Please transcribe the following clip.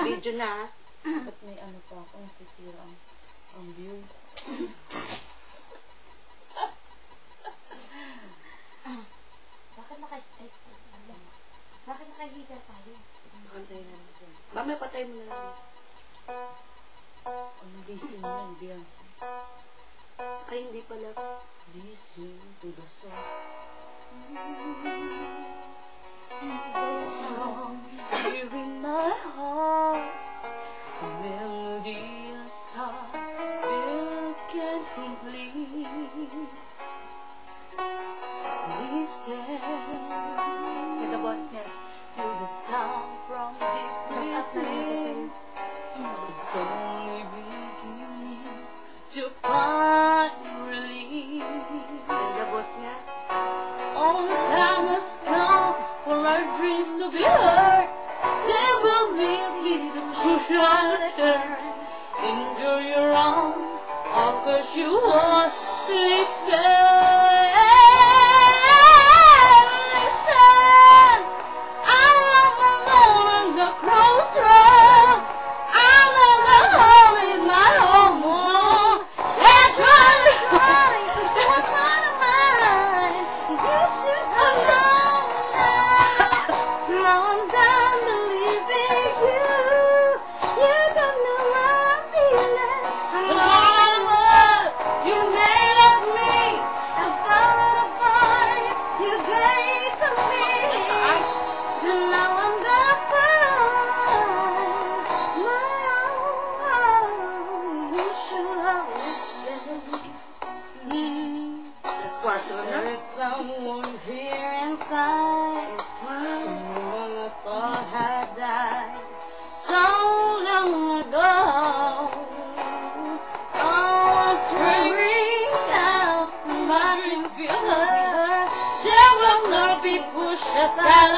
Video na. Ba't may ano pa ako, nasisira ang view. Bakit nakahiga tayo? Nakantay na lang siya. Mamaya patay mo na lang. Ano gising mo yan, Beyonce? Ay, hindi pala. Listen to the song. Song Here in my heart, a melody, a star, you can complete. Listen, Ganda boss niya. to the sound from deep within. It's only beginning to find relief. Ganda boss niya. All the time has come for our dreams to be heard. There will be a piece of truth right turn into your own. Of course you won't listen. Listen, I'm alone on the crossroad. I'm in the hole in my home. That's right, that's what I'm mine. You should have known that. Now I'm down to leaving you. You don't know what I'm feeling. But all the love you made of me, and all the voice you gave to me. And now I'm gonna find my own. You should have listened. Last quarter na. There is someone here inside, someone I thought had died so long ago. Oh, I'm straying out, my dreams feel hurt. There will not be pushed aside